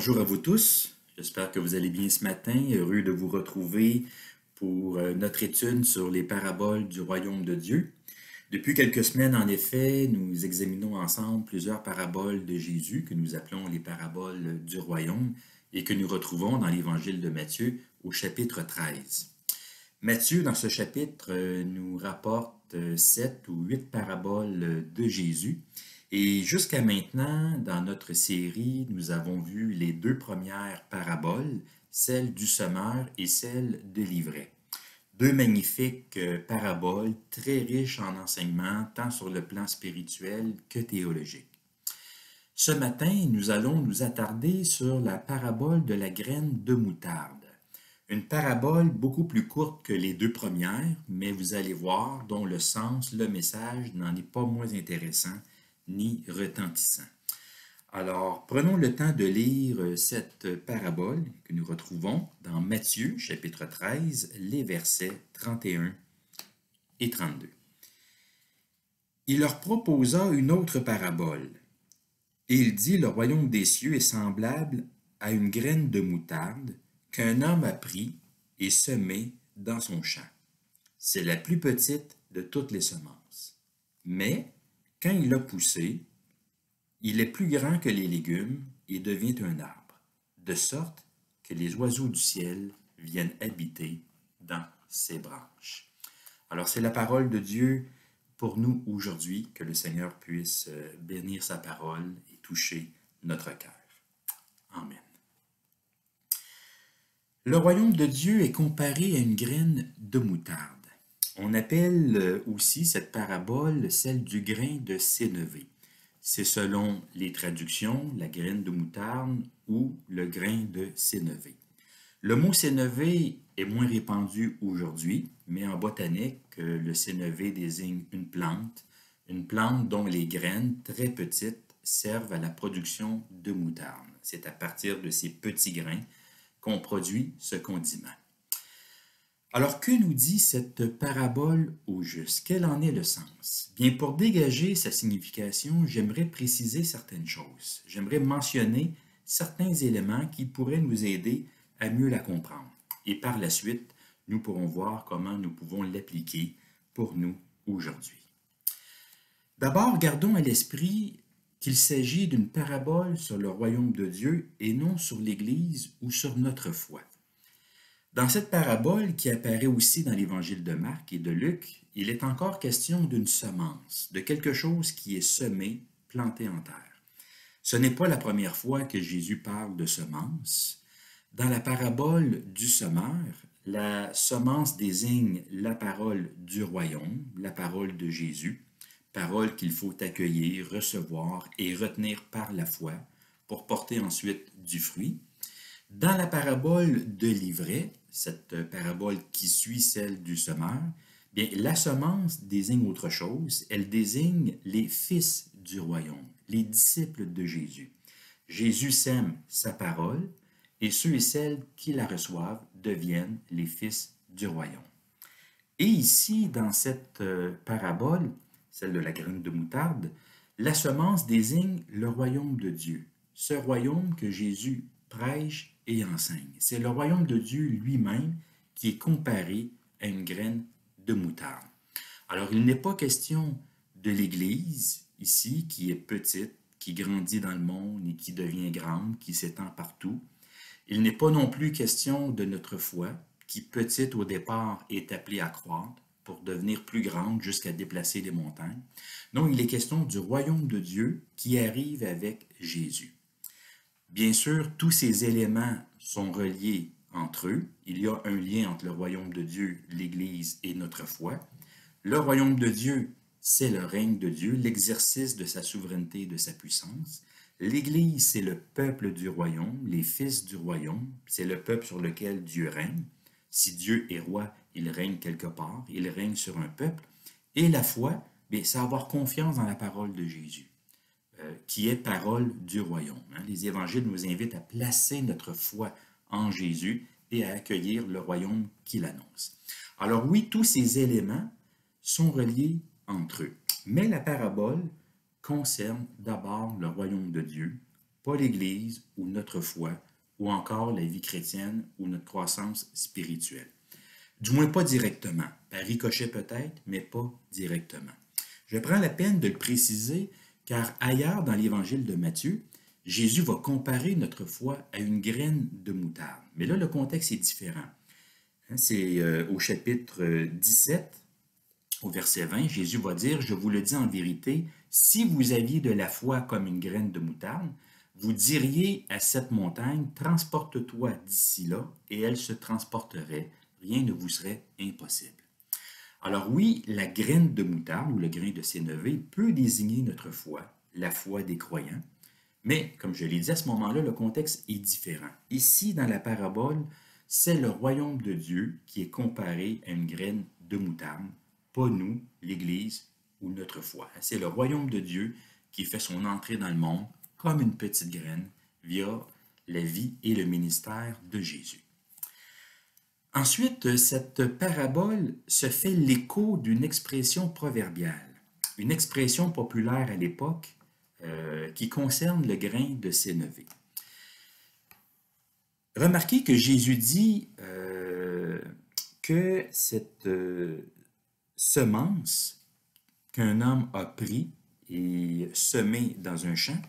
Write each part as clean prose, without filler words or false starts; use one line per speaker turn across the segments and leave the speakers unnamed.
Bonjour à vous tous, j'espère que vous allez bien ce matin, heureux de vous retrouver pour notre étude sur les paraboles du royaume de Dieu. Depuis quelques semaines, en effet, nous examinons ensemble plusieurs paraboles de Jésus que nous appelons les paraboles du royaume et que nous retrouvons dans l'évangile de Matthieu au chapitre 13. Matthieu, dans ce chapitre, nous rapporte 7 ou 8 paraboles de Jésus. Et jusqu'à maintenant, dans notre série, nous avons vu les deux premières paraboles, celle du semeur et celle de l'ivraie. Deux magnifiques paraboles très riches en enseignements, tant sur le plan spirituel que théologique. Ce matin, nous allons nous attarder sur la parabole de la graine de moutarde. Une parabole beaucoup plus courte que les deux premières, mais vous allez voir, dont le sens, le message n'en est pas moins intéressant ni retentissant. Alors, prenons le temps de lire cette parabole que nous retrouvons dans Matthieu, chapitre 13, les versets 31 et 32. Il leur proposa une autre parabole, et il dit, le royaume des cieux est semblable à une graine de moutarde qu'un homme a pris et semé dans son champ. C'est la plus petite de toutes les semences. Mais, quand il a poussé, il est plus grand que les légumes et devient un arbre, de sorte que les oiseaux du ciel viennent habiter dans ses branches. Alors, c'est la parole de Dieu pour nous aujourd'hui, que le Seigneur puisse bénir sa parole et toucher notre cœur. Amen. Le royaume de Dieu est comparé à une graine de moutarde. On appelle aussi cette parabole celle du grain de sénévé. C'est selon les traductions la graine de moutarde ou le grain de sénévé. Le mot sénévé est moins répandu aujourd'hui, mais en botanique, le sénévé désigne une plante dont les graines très petites servent à la production de moutarde. C'est à partir de ces petits grains qu'on produit ce condiment. Alors, que nous dit cette parabole au juste? Quel en est le sens? Bien, pour dégager sa signification, j'aimerais préciser certaines choses. J'aimerais mentionner certains éléments qui pourraient nous aider à mieux la comprendre. Et par la suite, nous pourrons voir comment nous pouvons l'appliquer pour nous aujourd'hui. D'abord, gardons à l'esprit qu'il s'agit d'une parabole sur le royaume de Dieu et non sur l'Église ou sur notre foi. Dans cette parabole, qui apparaît aussi dans l'évangile de Marc et de Luc, il est encore question d'une semence, de quelque chose qui est semé, planté en terre. Ce n'est pas la première fois que Jésus parle de semence. Dans la parabole du semeur, la semence désigne la parole du royaume, la parole de Jésus, parole qu'il faut accueillir, recevoir et retenir par la foi pour porter ensuite du fruit. Dans la parabole de l'ivraie, cette parabole qui suit celle du semeur, bien, la semence désigne autre chose. Elle désigne les fils du royaume, les disciples de Jésus. Jésus sème sa parole et ceux et celles qui la reçoivent deviennent les fils du royaume. Et ici, dans cette parabole, celle de la graine de moutarde, la semence désigne le royaume de Dieu, ce royaume que Jésus prêche et enseigne. C'est le royaume de Dieu lui-même qui est comparé à une graine de moutarde. Alors, il n'est pas question de l'Église, ici, qui est petite, qui grandit dans le monde et qui devient grande, qui s'étend partout. Il n'est pas non plus question de notre foi, qui, petite au départ, est appelée à croître pour devenir plus grande jusqu'à déplacer les montagnes. Non, il est question du royaume de Dieu qui arrive avec Jésus. Bien sûr, tous ces éléments sont reliés entre eux. Il y a un lien entre le royaume de Dieu, l'Église et notre foi. Le royaume de Dieu, c'est le règne de Dieu, l'exercice de sa souveraineté et de sa puissance. L'Église, c'est le peuple du royaume, les fils du royaume, c'est le peuple sur lequel Dieu règne. Si Dieu est roi, il règne quelque part, il règne sur un peuple. Et la foi, c'est avoir confiance dans la parole de Jésus, qui est parole du royaume. Les évangiles nous invitent à placer notre foi en Jésus et à accueillir le royaume qu'il annonce. Alors oui, tous ces éléments sont reliés entre eux, mais la parabole concerne d'abord le royaume de Dieu pas l'Église ou notre foi, ou encore la vie chrétienne ou notre croissance spirituelle. Du moins pas directement, par ricochet peut-être, mais pas directement. Je prends la peine de le préciser car ailleurs dans l'évangile de Matthieu, Jésus va comparer notre foi à une graine de moutarde. Mais là, le contexte est différent. C'est au chapitre 17, au verset 20, Jésus va dire, « Je vous le dis en vérité, si vous aviez de la foi comme une graine de moutarde, vous diriez à cette montagne, transporte-toi d'ici là, et elle se transporterait. Rien ne vous serait impossible. » Alors oui, la graine de moutarde ou le grain de sénévé peut désigner notre foi, la foi des croyants, mais comme je l'ai dit à ce moment-là, le contexte est différent. Ici, dans la parabole, c'est le royaume de Dieu qui est comparé à une graine de moutarde, pas nous, l'Église ou notre foi. C'est le royaume de Dieu qui fait son entrée dans le monde comme une petite graine via la vie et le ministère de Jésus. Ensuite, cette parabole se fait l'écho d'une expression proverbiale, une expression populaire à l'époque qui concerne le grain de sénévé. Remarquez que Jésus dit que cette semence qu'un homme a pris et semé dans un champ,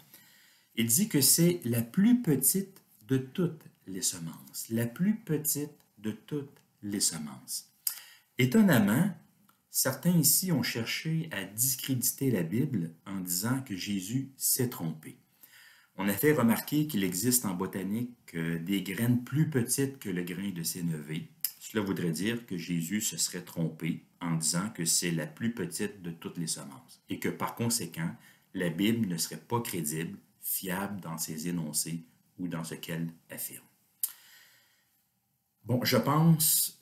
il dit que c'est la plus petite de toutes les semences, la plus petite de toutes les semences. Étonnamment, certains ici ont cherché à discréditer la Bible en disant que Jésus s'est trompé. On a fait remarquer qu'il existe en botanique des graines plus petites que le grain de sénévé. Cela voudrait dire que Jésus se serait trompé en disant que c'est la plus petite de toutes les semences et que par conséquent, la Bible ne serait pas crédible, fiable dans ses énoncés ou dans ce qu'elle affirme. Bon, je pense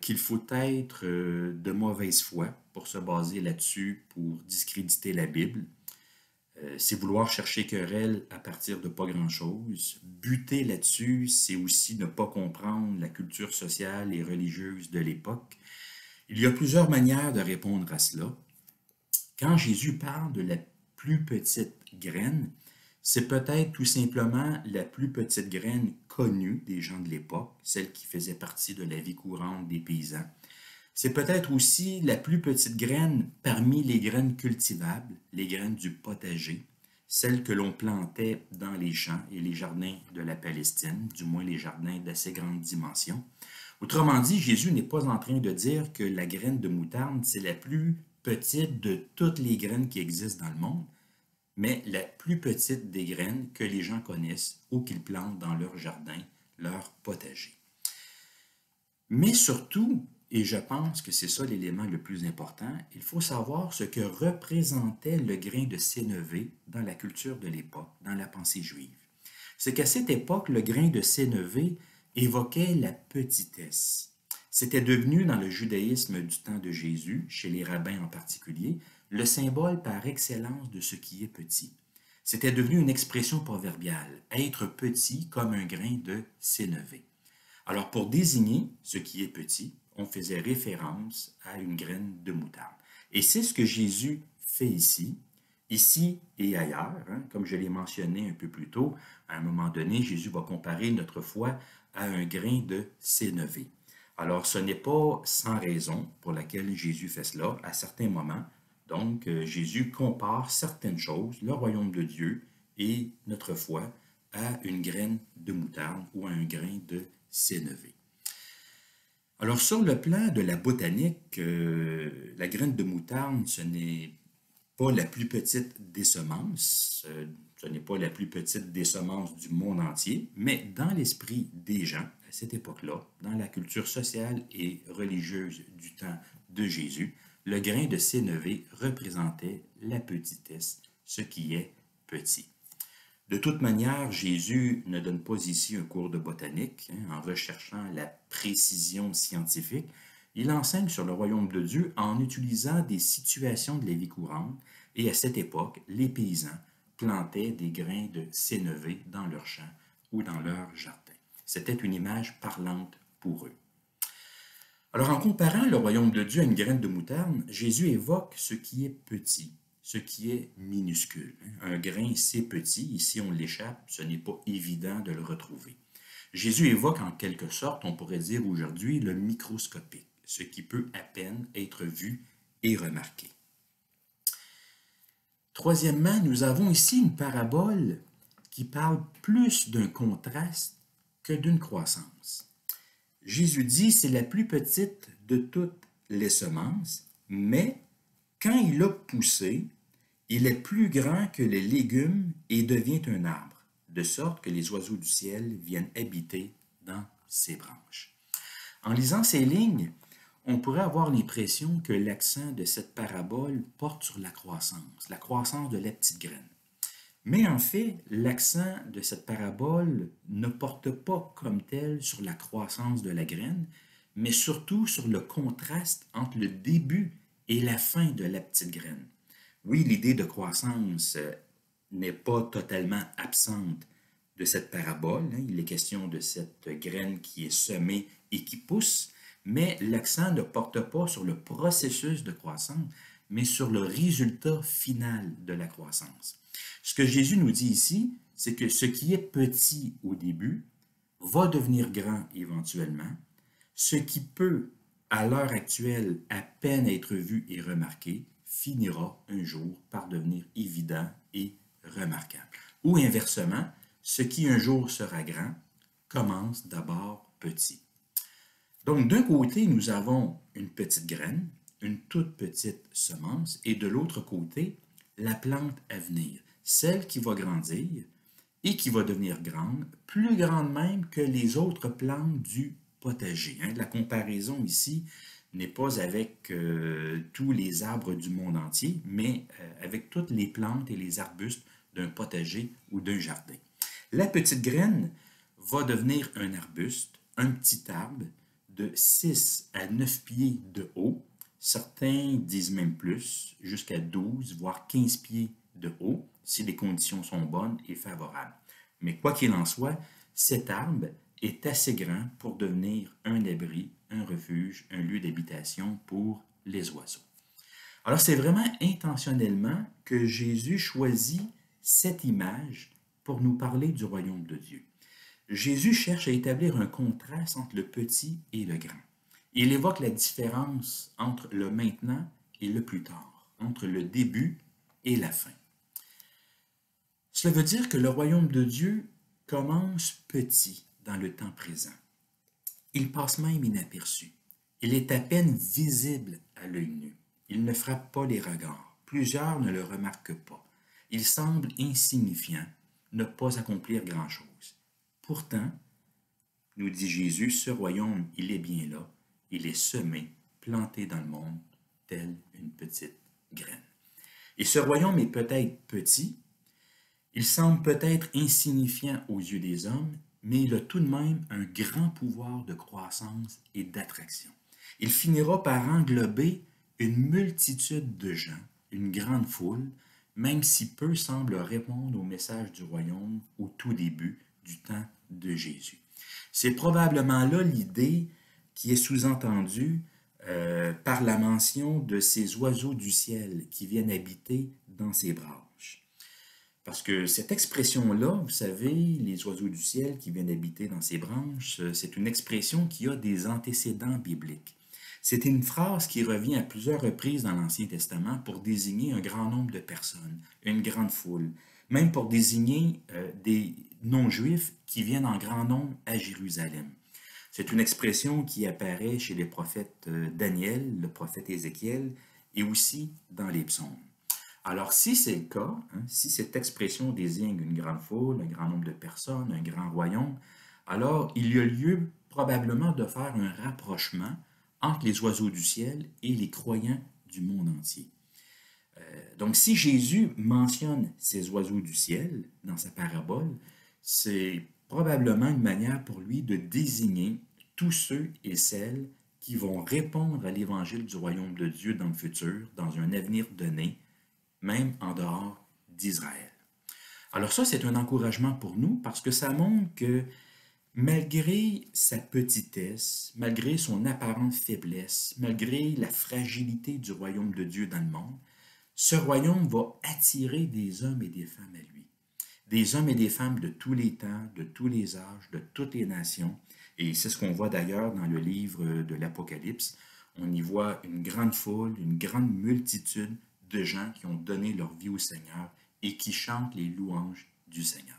qu'il faut être de mauvaise foi pour se baser là-dessus pour discréditer la Bible. C'est vouloir chercher querelle à partir de pas grand-chose. Buter là-dessus, c'est aussi ne pas comprendre la culture sociale et religieuse de l'époque. Il y a plusieurs manières de répondre à cela. Quand Jésus parle de la plus petite graine, c'est peut-être tout simplement la plus petite graine connue des gens de l'époque, celle qui faisait partie de la vie courante des paysans. C'est peut-être aussi la plus petite graine parmi les graines cultivables, les graines du potager, celles que l'on plantait dans les champs et les jardins de la Palestine, du moins les jardins d'assez grande dimension. Autrement dit, Jésus n'est pas en train de dire que la graine de moutarde, c'est la plus petite de toutes les graines qui existent dans le monde, mais la plus petite des graines que les gens connaissent ou qu'ils plantent dans leur jardin, leur potager. Mais surtout, et je pense que c'est ça l'élément le plus important, il faut savoir ce que représentait le grain de sénévé dans la culture de l'époque, dans la pensée juive. C'est qu'à cette époque, le grain de sénévé évoquait la petitesse. C'était devenu, dans le judaïsme du temps de Jésus, chez les rabbins en particulier, le symbole par excellence de ce qui est petit. C'était devenu une expression proverbiale, être petit comme un grain de sénévé. Alors, pour désigner ce qui est petit, on faisait référence à une graine de moutarde. Et c'est ce que Jésus fait ici et ailleurs. Comme je l'ai mentionné un peu plus tôt, à un moment donné, Jésus va comparer notre foi à un grain de sénévé. Alors, ce n'est pas sans raison pour laquelle Jésus fait cela à certains moments. Donc, Jésus compare certaines choses, le royaume de Dieu et notre foi, à une graine de moutarde ou à un grain de sénévé. Alors, sur le plan de la botanique, la graine de moutarde, ce n'est pas la plus petite des semences, ce n'est pas la plus petite des semences du monde entier, mais dans l'esprit des gens, à cette époque-là, dans la culture sociale et religieuse du temps de Jésus, le grain de sénévé représentait la petitesse, ce qui est petit. De toute manière, Jésus ne donne pas ici un cours de botanique en recherchant la précision scientifique. Il enseigne sur le royaume de Dieu en utilisant des situations de la vie courante et à cette époque, les paysans plantaient des grains de sénévé dans leurs champs ou dans leurs jardins. C'était une image parlante pour eux. Alors en comparant le royaume de Dieu à une graine de moutarde, Jésus évoque ce qui est petit, ce qui est minuscule. Un grain, c'est petit, et si on l'échappe, ce n'est pas évident de le retrouver. Jésus évoque en quelque sorte, on pourrait dire aujourd'hui, le microscopique, ce qui peut à peine être vu et remarqué. Troisièmement, nous avons ici une parabole qui parle plus d'un contraste que d'une croissance. Jésus dit, c'est la plus petite de toutes les semences, mais quand il a poussé, il est plus grand que les légumes et devient un arbre, de sorte que les oiseaux du ciel viennent habiter dans ses branches. En lisant ces lignes, on pourrait avoir l'impression que l'accent de cette parabole porte sur la croissance de la petite graine. Mais en fait, l'accent de cette parabole ne porte pas comme tel sur la croissance de la graine, mais surtout sur le contraste entre le début et la fin de la petite graine. Oui, l'idée de croissance n'est pas totalement absente de cette parabole. Il est question de cette graine qui est semée et qui pousse, mais l'accent ne porte pas sur le processus de croissance, mais sur le résultat final de la croissance. Ce que Jésus nous dit ici, c'est que ce qui est petit au début va devenir grand éventuellement. Ce qui peut, à l'heure actuelle, à peine être vu et remarqué, finira un jour par devenir évident et remarquable. Ou inversement, ce qui un jour sera grand commence d'abord petit. Donc, d'un côté, nous avons une petite graine, une toute petite semence, et de l'autre côté, la plante à venir, celle qui va grandir et qui va devenir grande, plus grande même que les autres plantes du potager. La comparaison ici n'est pas avec tous les arbres du monde entier, mais avec toutes les plantes et les arbustes d'un potager ou d'un jardin. La petite graine va devenir un arbuste, un petit arbre de 6 à 9 pieds de haut. Certains disent même plus, jusqu'à 12, voire 15 pieds de haut, si les conditions sont bonnes et favorables. Mais quoi qu'il en soit, cet arbre est assez grand pour devenir un abri, un refuge, un lieu d'habitation pour les oiseaux. Alors c'est vraiment intentionnellement que Jésus choisit cette image pour nous parler du royaume de Dieu. Jésus cherche à établir un contraste entre le petit et le grand. Il évoque la différence entre le maintenant et le plus tard, entre le début et la fin. Cela veut dire que le royaume de Dieu commence petit dans le temps présent. Il passe même inaperçu. Il est à peine visible à l'œil nu. Il ne frappe pas les regards. Plusieurs ne le remarquent pas. Il semble insignifiant, ne pas accomplir grand-chose. Pourtant, nous dit Jésus, ce royaume, il est bien là. Il est semé, planté dans le monde, tel une petite graine. Et ce royaume est peut-être petit, il semble peut-être insignifiant aux yeux des hommes, mais il a tout de même un grand pouvoir de croissance et d'attraction. Il finira par englober une multitude de gens, une grande foule, même si peu semblent répondre au message du royaume au tout début du temps de Jésus. C'est probablement là l'idée qui est sous-entendue par la mention de ces oiseaux du ciel qui viennent habiter dans ses branches. Parce que cette expression-là, vous savez, les oiseaux du ciel qui viennent habiter dans ses branches, c'est une expression qui a des antécédents bibliques. C'est une phrase qui revient à plusieurs reprises dans l'Ancien Testament pour désigner un grand nombre de personnes, une grande foule, même pour désigner des non-juifs qui viennent en grand nombre à Jérusalem. C'est une expression qui apparaît chez les prophètes Daniel, le prophète Ézéchiel, et aussi dans les psaumes. Alors, si c'est le cas, si cette expression désigne une grande foule, un grand nombre de personnes, un grand royaume, alors il y a lieu probablement de faire un rapprochement entre les oiseaux du ciel et les croyants du monde entier. Donc, si Jésus mentionne ces oiseaux du ciel dans sa parabole, c'est probablement une manière pour lui de désigner tous ceux et celles qui vont répondre à l'évangile du royaume de Dieu dans le futur, dans un avenir donné, même en dehors d'Israël. Alors ça, c'est un encouragement pour nous parce que ça montre que malgré sa petitesse, malgré son apparente faiblesse, malgré la fragilité du royaume de Dieu dans le monde, Ce royaume va attirer des hommes et des femmes à lui. Des hommes et des femmes de tous les temps, de tous les âges, de toutes les nations. Et c'est ce qu'on voit d'ailleurs dans le livre de l'Apocalypse. On y voit une grande foule, une grande multitude de gens qui ont donné leur vie au Seigneur et qui chantent les louanges du Seigneur.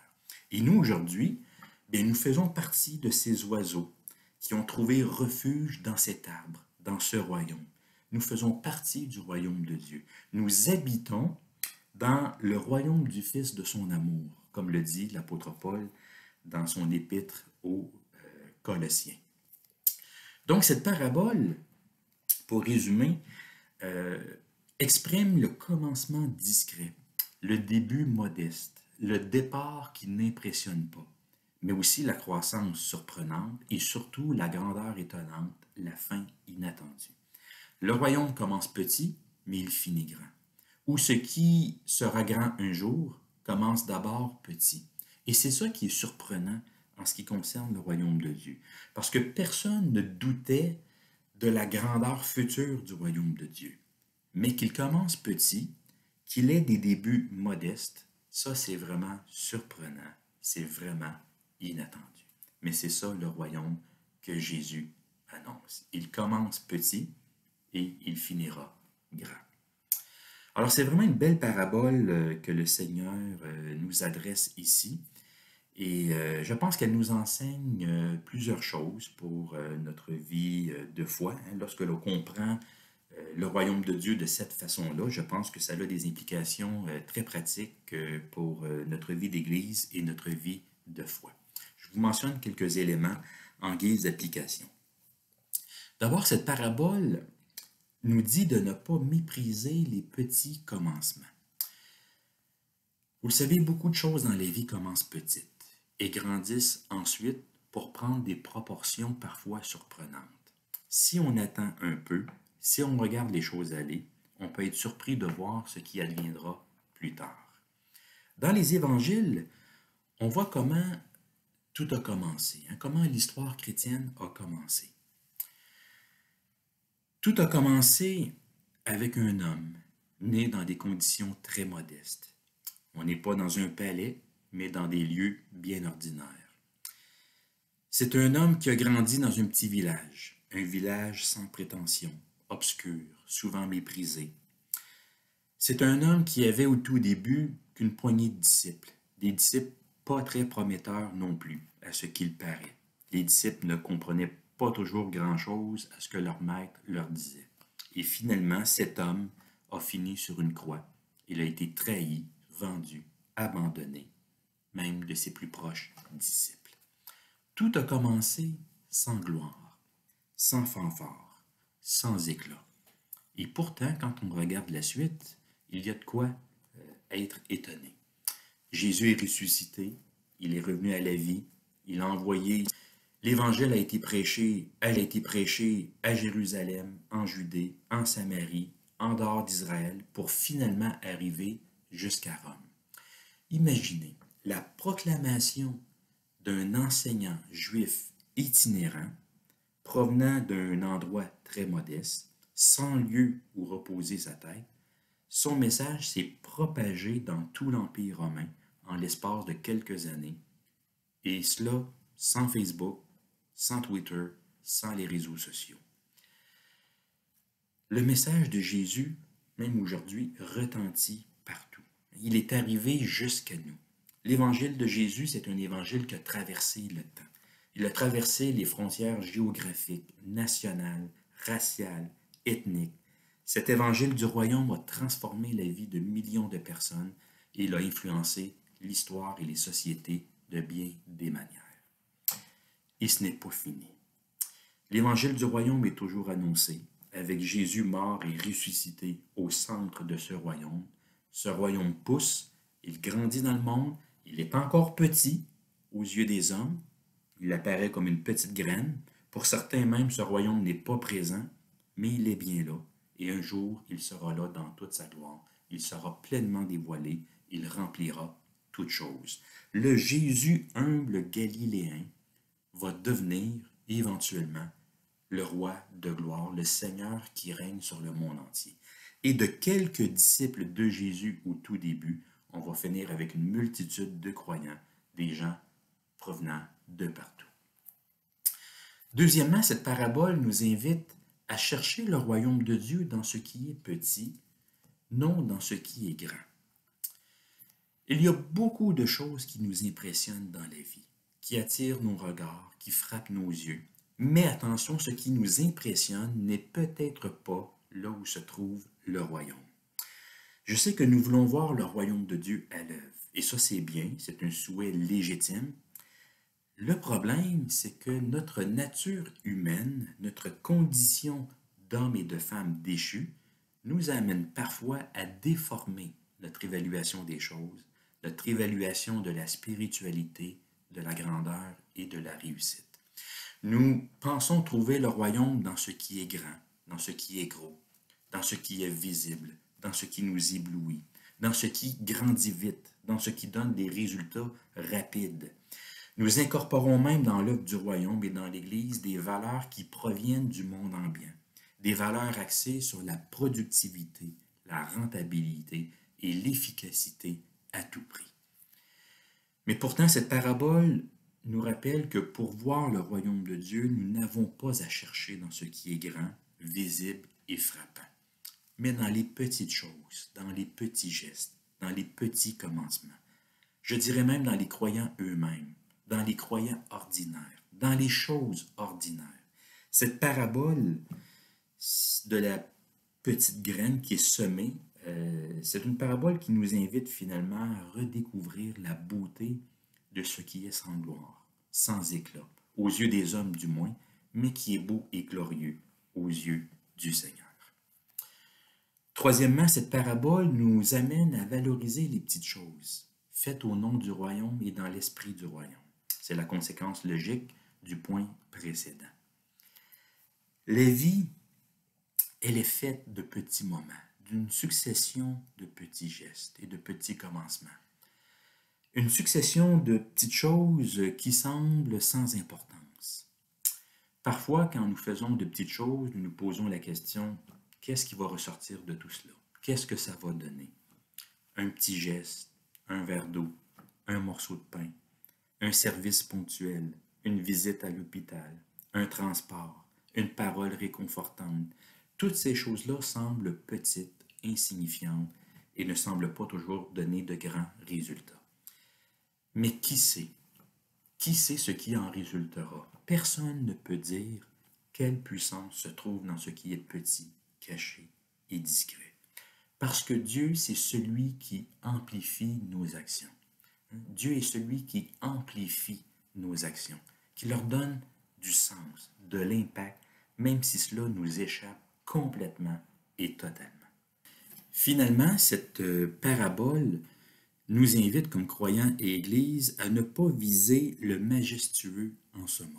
Et nous, aujourd'hui, bien, nous faisons partie de ces oiseaux qui ont trouvé refuge dans cet arbre, dans ce royaume. Nous faisons partie du royaume de Dieu. Nous habitons dans le royaume du Fils de son amour, comme le dit l'apôtre Paul dans son épître aux Colossiens. Donc cette parabole, pour résumer, exprime le commencement discret, le début modeste, le départ qui n'impressionne pas, mais aussi la croissance surprenante et surtout la grandeur étonnante, la fin inattendue. Le royaume commence petit, mais il finit grand. Ou ce qui sera grand un jour commence d'abord petit. Et c'est ça qui est surprenant en ce qui concerne le royaume de Dieu. Parce que personne ne doutait de la grandeur future du royaume de Dieu. Mais qu'il commence petit, qu'il ait des débuts modestes, ça c'est vraiment surprenant, c'est vraiment inattendu. Mais c'est ça le royaume que Jésus annonce. Il commence petit et il finira grand. Alors c'est vraiment une belle parabole que le Seigneur nous adresse ici. Et je pense qu'elle nous enseigne plusieurs choses pour notre vie de foi. Hein. Lorsque l'on comprend le royaume de Dieu de cette façon-là, je pense que ça a des implications très pratiques pour notre vie d'Église et notre vie de foi. Je vous mentionne quelques éléments en guise d'application. D'abord, cette parabole nous dit de ne pas mépriser les petits commencements. Vous le savez, beaucoup de choses dans la vie commencent petites et grandissent ensuite pour prendre des proportions parfois surprenantes. Si on attend un peu, si on regarde les choses aller, on peut être surpris de voir ce qui adviendra plus tard. Dans les évangiles, on voit comment tout a commencé, hein, comment l'histoire chrétienne a commencé. Tout a commencé avec un homme né dans des conditions très modestes. On n'est pas dans un palais, mais dans des lieux bien ordinaires. C'est un homme qui a grandi dans un petit village, un village sans prétention, obscur, souvent méprisé. C'est un homme qui avait au tout début qu'une poignée de disciples, des disciples pas très prometteurs non plus, à ce qu'il paraît. Les disciples ne comprenaient pas toujours grand-chose à ce que leur maître leur disait. Et finalement, cet homme a fini sur une croix. Il a été trahi, vendu, abandonné, même de ses plus proches disciples. Tout a commencé sans gloire, sans fanfare, sans éclat. Et pourtant, quand on regarde la suite, il y a de quoi être étonné. Jésus est ressuscité, il est revenu à la vie, il a envoyé, l'Évangile a été prêché, elle a été prêchée à Jérusalem, en Judée, en Samarie, en dehors d'Israël, pour finalement arriver jusqu'à Rome. Imaginez la proclamation d'un enseignant juif itinérant, provenant d'un endroit très modeste, sans lieu où reposer sa tête. Son message s'est propagé dans tout l'Empire romain en l'espace de quelques années, et cela sans Facebook, sans Twitter, sans les réseaux sociaux. Le message de Jésus, même aujourd'hui, retentit partout. Il est arrivé jusqu'à nous. L'évangile de Jésus, c'est un évangile qui a traversé le temps. Il a traversé les frontières géographiques, nationales, raciales, ethniques. Cet évangile du royaume a transformé la vie de millions de personnes et il a influencé l'histoire et les sociétés de bien des manières. Et ce n'est pas fini. L'évangile du royaume est toujours annoncé, avec Jésus mort et ressuscité au centre de ce royaume. Ce royaume pousse, il grandit dans le monde, il est encore petit aux yeux des hommes, il apparaît comme une petite graine. Pour certains même, ce royaume n'est pas présent, mais il est bien là. Et un jour, il sera là dans toute sa gloire. Il sera pleinement dévoilé, il remplira toutes choses. Le Jésus humble galiléen va devenir éventuellement le roi de gloire, le Seigneur qui règne sur le monde entier. Et de quelques disciples de Jésus au tout début, on va finir avec une multitude de croyants, des gens provenant de partout. Deuxièmement, cette parabole nous invite à chercher le royaume de Dieu dans ce qui est petit, non dans ce qui est grand. Il y a beaucoup de choses qui nous impressionnent dans la vie, qui attirent nos regards, qui frappent nos yeux. Mais attention, ce qui nous impressionne n'est peut-être pas là où se trouve le royaume. Je sais que nous voulons voir le royaume de Dieu à l'œuvre, et ça c'est bien, c'est un souhait légitime. Le problème, c'est que notre nature humaine, notre condition d'homme et de femme déchus, nous amène parfois à déformer notre évaluation des choses, notre évaluation de la spiritualité, de la grandeur et de la réussite. Nous pensons trouver le royaume dans ce qui est grand, dans ce qui est gros, dans ce qui est visible, dans ce qui nous éblouit, dans ce qui grandit vite, dans ce qui donne des résultats rapides. Nous incorporons même dans l'œuvre du royaume et dans l'Église des valeurs qui proviennent du monde ambiant, des valeurs axées sur la productivité, la rentabilité et l'efficacité à tout prix. Mais pourtant, cette parabole nous rappelle que pour voir le royaume de Dieu, nous n'avons pas à chercher dans ce qui est grand, visible et frappant, mais dans les petites choses, dans les petits gestes, dans les petits commencements. Je dirais même dans les croyants eux-mêmes, dans les croyants ordinaires, dans les choses ordinaires. Cette parabole de la petite graine qui est semée, c'est une parabole qui nous invite finalement à redécouvrir la beauté de ce qui est sans gloire, sans éclat, aux yeux des hommes du moins, mais qui est beau et glorieux aux yeux du Seigneur. Troisièmement, cette parabole nous amène à valoriser les petites choses, faites au nom du royaume et dans l'esprit du royaume. C'est la conséquence logique du point précédent. La vie, elle est faite de petits moments, d'une succession de petits gestes et de petits commencements. Une succession de petites choses qui semblent sans importance. Parfois, quand nous faisons de petites choses, nous nous posons la question, qu'est-ce qui va ressortir de tout cela? Qu'est-ce que ça va donner? Un petit geste, un verre d'eau, un morceau de pain, un service ponctuel, une visite à l'hôpital, un transport, une parole réconfortante. Toutes ces choses-là semblent petites, insignifiantes et ne semblent pas toujours donner de grands résultats. Mais qui sait? Qui sait ce qui en résultera? Personne ne peut dire quelle puissance se trouve dans ce qui est petit, caché et discret. Parce que Dieu, c'est celui qui amplifie nos actions. Dieu est celui qui amplifie nos actions, qui leur donne du sens, de l'impact, même si cela nous échappe complètement et totalement. Finalement, cette parabole nous invite comme croyants et Église à ne pas viser le majestueux en ce monde,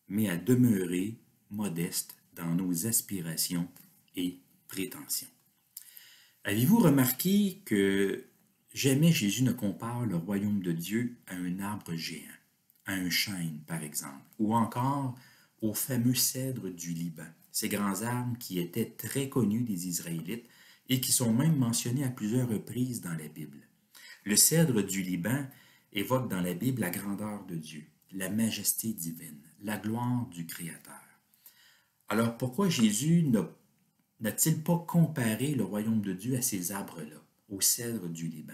mais à demeurer modeste dans nos aspirations et prétentions. Avez-vous remarqué que jamais Jésus ne compare le royaume de Dieu à un arbre géant, à un chêne par exemple, ou encore au fameux cèdre du Liban, ces grands arbres qui étaient très connus des Israélites et qui sont même mentionnés à plusieurs reprises dans la Bible. Le cèdre du Liban évoque dans la Bible la grandeur de Dieu, la majesté divine, la gloire du Créateur. Alors pourquoi Jésus n'a-t-il pas comparé le royaume de Dieu à ces arbres-là, au cèdre du Liban?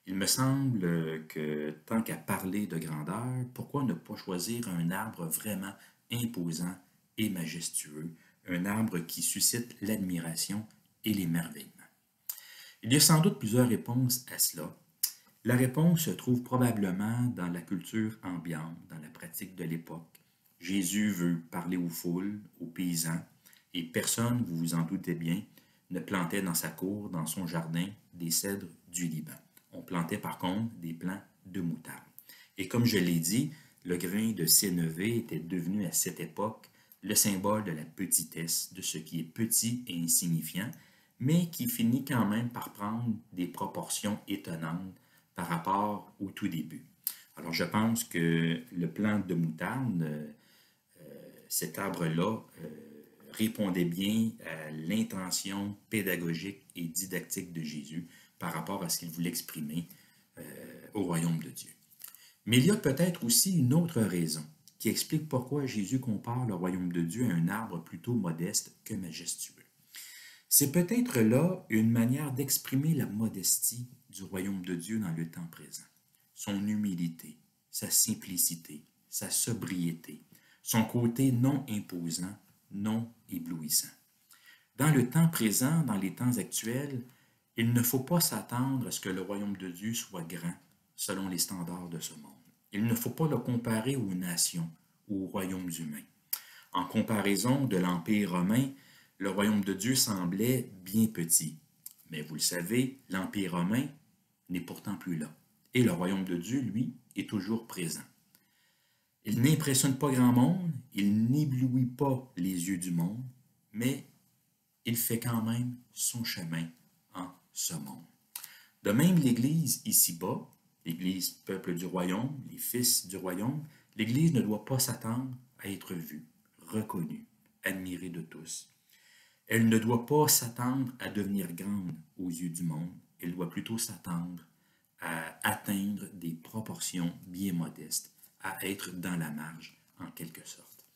Il me semble que tant qu'à parler de grandeur, pourquoi ne pas choisir un arbre vraiment imposant et majestueux, un arbre qui suscite l'admiration et l'émerveillement? Il y a sans doute plusieurs réponses à cela. La réponse se trouve probablement dans la culture ambiante, dans la pratique de l'époque. Jésus veut parler aux foules, aux paysans, et personne, vous vous en doutez bien, ne plantait dans sa cour, dans son jardin, des cèdres du Liban. On plantait par contre des plants de moutarde. Et comme je l'ai dit, le grain de sénévé était devenu à cette époque le symbole de la petitesse, de ce qui est petit et insignifiant, mais qui finit quand même par prendre des proportions étonnantes par rapport au tout début. Alors je pense que le plant de moutarde, cet arbre-là, répondait bien à l'intention pédagogique et didactique de Jésus par rapport à ce qu'il voulait exprimer au royaume de Dieu. Mais il y a peut-être aussi une autre raison qui explique pourquoi Jésus compare le royaume de Dieu à un arbre plutôt modeste que majestueux. C'est peut-être là une manière d'exprimer la modestie du royaume de Dieu dans le temps présent. Son humilité, sa simplicité, sa sobriété, son côté non imposant, non éblouissant. Dans le temps présent, dans les temps actuels, il ne faut pas s'attendre à ce que le royaume de Dieu soit grand selon les standards de ce monde. Il ne faut pas le comparer aux nations, aux royaumes humains. En comparaison de l'Empire romain, le royaume de Dieu semblait bien petit. Mais vous le savez, l'Empire romain n'est pourtant plus là. Et le royaume de Dieu, lui, est toujours présent. Il n'impressionne pas grand monde, il n'éblouit pas les yeux du monde, mais il fait quand même son chemin en ce monde. De même, l'Église ici-bas, l'Église peuple du royaume, les fils du royaume, l'Église ne doit pas s'attendre à être vue, reconnue, admirée de tous. Elle ne doit pas s'attendre à devenir grande aux yeux du monde, elle doit plutôt s'attendre à atteindre des proportions bien modestes, à être dans la marge en quelque sorte.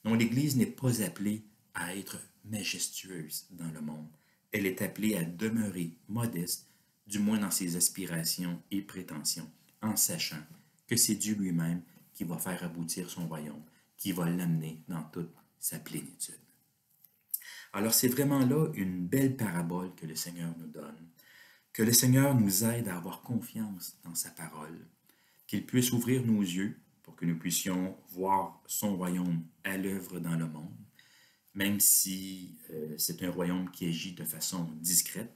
Donc l'Église n'est pas appelée à être majestueuse dans le monde, elle est appelée à demeurer modeste, du moins dans ses aspirations et prétentions, en sachant que c'est Dieu lui-même qui va faire aboutir son royaume, qui va l'amener dans toute sa plénitude. Alors c'est vraiment là une belle parabole que le Seigneur nous donne, que le Seigneur nous aide à avoir confiance dans sa parole, qu'il puisse ouvrir nos yeux pour que nous puissions voir son royaume à l'œuvre dans le monde, même si c'est un royaume qui agit de façon discrète,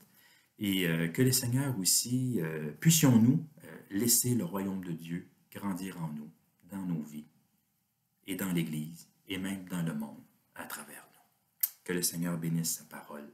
et que le Seigneur aussi, puissions-nous laisser le royaume de Dieu grandir en nous, dans nos vies, et dans l'Église, et même dans le monde à travers nous. Que le Seigneur bénisse sa parole.